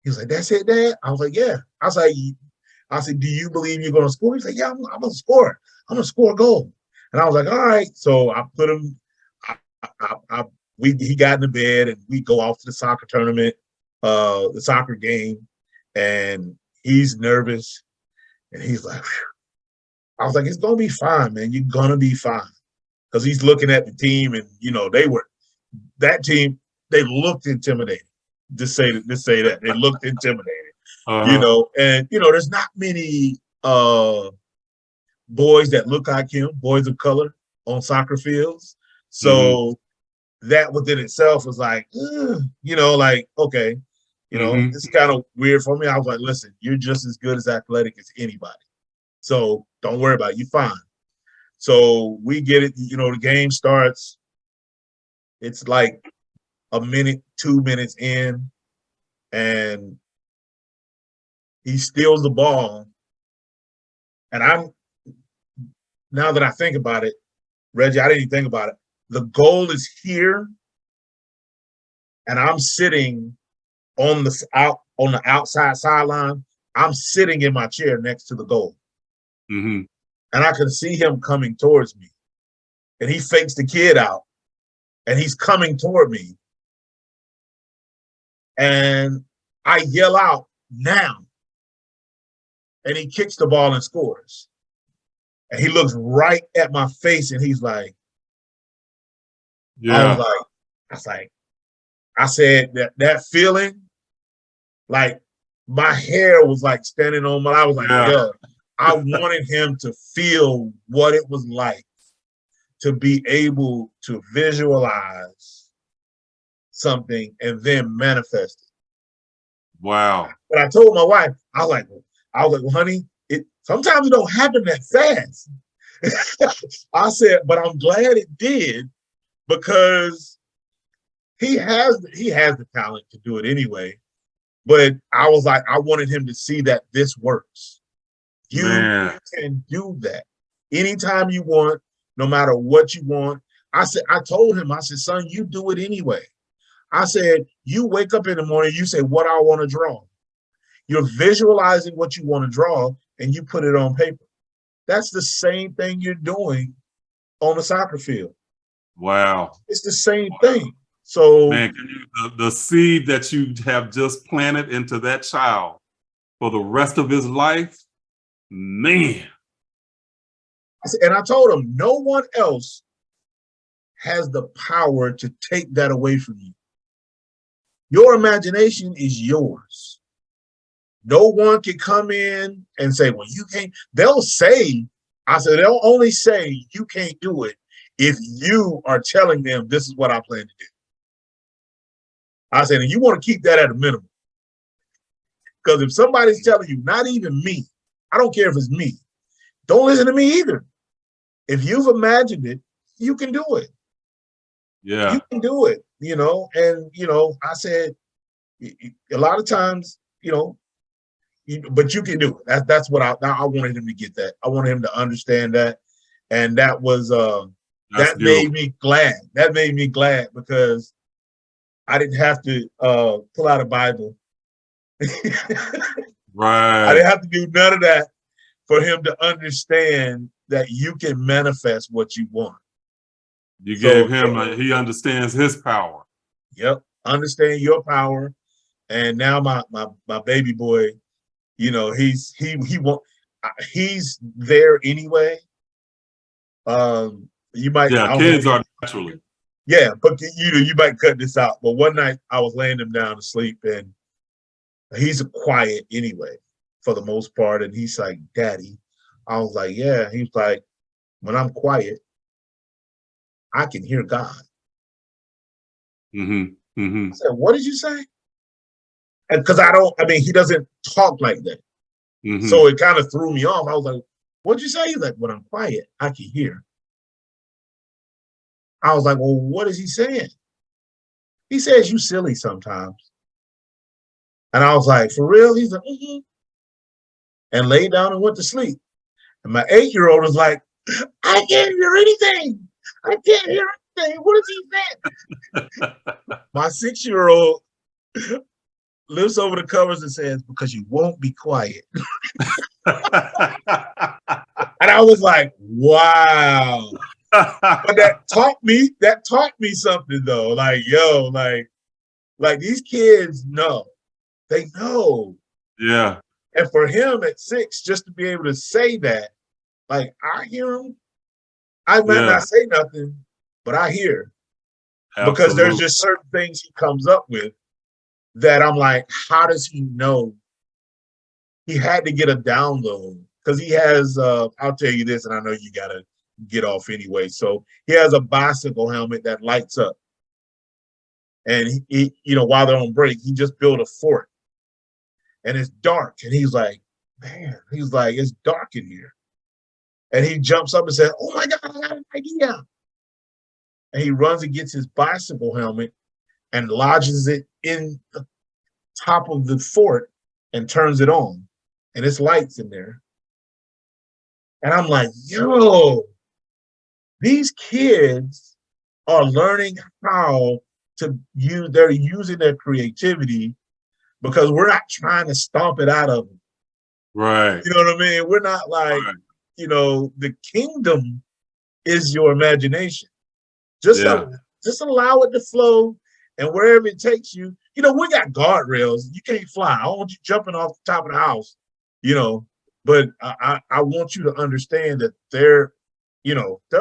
Speaker 2: He was like, that's it, Dad? I was like, yeah. I said, do you believe you're going to score? He said, yeah, I'm going to score. I'm going to score a goal. And I was like, all right. So I put him, he got in the bed and we go off to the soccer tournament, the soccer game. And he's nervous. And he's like, phew. I was like, it's going to be fine, man. You're going to be fine. Because he's looking at the team and, you know, that team, they looked intimidating. Just say that. They looked intimidating. You know, and, you know, there's not many boys that look like him, boys of color. on soccer fields. So that within itself was like, like, okay, it's kind of weird for me. I was like, listen, you're just as good as athletic as anybody. So don't worry about it. You're fine. So we get it, the game starts. It's like a minute, 2 minutes in, and he steals the ball. And now that I think about it, Reggie, I didn't even think about it. The goal is here, and I'm sitting on the outside sideline. I'm sitting in my chair next to the goal.
Speaker 1: Mm-hmm.
Speaker 2: And I can see him coming towards me. And he fakes the kid out, and he's coming toward me. And I yell out, now. And he kicks the ball and scores. And he looks right at my face, and he's like,
Speaker 1: yeah.
Speaker 2: I said that feeling, like my hair was like standing on I was like, yo, I wanted him to feel what it was like to be able to visualize something and then manifest it.
Speaker 1: Wow.
Speaker 2: But I told my wife, I was like, well, honey, sometimes it don't happen that fast. I said, but I'm glad it did, because he has the talent to do it anyway. But I was like, I wanted him to see that this works. You can do that anytime you want, no matter what you want. I told him, son, you do it anyway. I said, you wake up in the morning, you say, what I want to draw. You're visualizing what you want to draw, and you put it on paper. That's the same thing you're doing on the soccer field.
Speaker 1: Wow.
Speaker 2: It's the same thing. So,
Speaker 1: man, the seed that you have just planted into that child for the rest of his life, man.
Speaker 2: And I told him, no one else has the power to take that away from you. Your imagination is yours. No one can come in and say, well, you can't. They'll only say you can't do it if you are telling them this is what I plan to do. I said, and you want to keep that at a minimum. Because if somebody's telling you, not even me, I don't care if it's me, don't listen to me either. If you've imagined it, you can do it.
Speaker 1: Yeah.
Speaker 2: You can do it, and, I said, a lot of times, but you can do it. That's what I wanted him to get that. I wanted him to understand that. And that was, that made me glad. That made me glad, because I didn't have to pull out a Bible.
Speaker 1: Right.
Speaker 2: I didn't have to do none of that for him to understand that you can manifest what you want.
Speaker 1: You gave him, he understands his power.
Speaker 2: Yep. Understand your power. And now my baby boy, he's there anyway. You might,
Speaker 1: kids are naturally.
Speaker 2: Yeah, but you might cut this out. But one night I was laying him down to sleep, and he's quiet anyway, for the most part. And he's like, Daddy. I was like, yeah. He's like, when I'm quiet, I can hear God.
Speaker 1: Mm-hmm. Mm-hmm.
Speaker 2: I said, what did you say? And because he doesn't talk like that.
Speaker 1: Mm-hmm.
Speaker 2: So it kind of threw me off. I was like, what'd you say? He's like, when I'm quiet, I can hear. I was like, well, what is he saying? He says, you silly sometimes. And I was like, for real? He's like, mm-hmm. And laid down and went to sleep. And my 8-year-old was like, I can't hear anything. I can't hear anything. What is he saying? My 6-year-old lifts over the covers and says, because you won't be quiet. And I was like, wow. But that taught me something though. Like, yo, like these kids know. They know.
Speaker 1: Yeah.
Speaker 2: And for him at 6, just to be able to say that, like, I hear him. I might not say nothing, but I hear. Absolutely. Because there's just certain things he comes up with that I'm like, how does he know? He had to get a download, because he has, I'll tell you this, and I know you gotta get off anyway. So he has a bicycle helmet that lights up. And he while they're on break, he just built a fort. And it's dark. And he's like, man, it's dark in here. And he jumps up and says, oh my God, I got an idea. And he runs and gets his bicycle helmet and lodges it in the top of the fort and turns it on. And it's lights in there. And I'm like, yo, these kids are learning how to they're using their creativity because we're not trying to stomp it out of them.
Speaker 1: Right.
Speaker 2: You know what I mean? We're not like,
Speaker 1: Right.
Speaker 2: The kingdom is your imagination. Just allow it to flow, and wherever it takes you, we got guardrails. You can't fly. I don't want you jumping off the top of the house, but I want you to understand that there's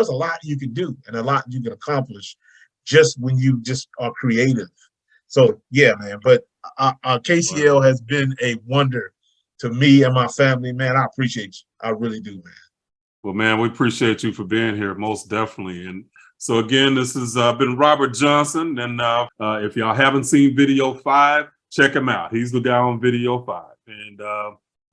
Speaker 2: a lot you can do and a lot you can accomplish just when you just are creative. So yeah, man, but KCL has been a wonder to me and my family, man. I appreciate you. I really do, man.
Speaker 1: Well, man, we appreciate you for being here, most definitely. And so again, this has been Robert Johnson. And if y'all haven't seen video 5, check him out. He's the guy on video 5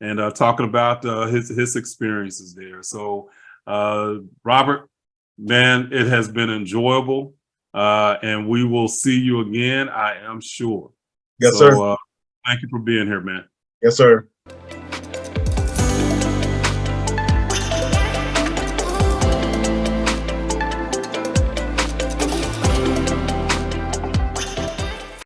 Speaker 1: and talking about his experiences there. So Robert, man, it has been enjoyable. And we will see you again, I am sure.
Speaker 2: Yes, sir.
Speaker 1: Thank you for being here, man.
Speaker 2: Yes, sir.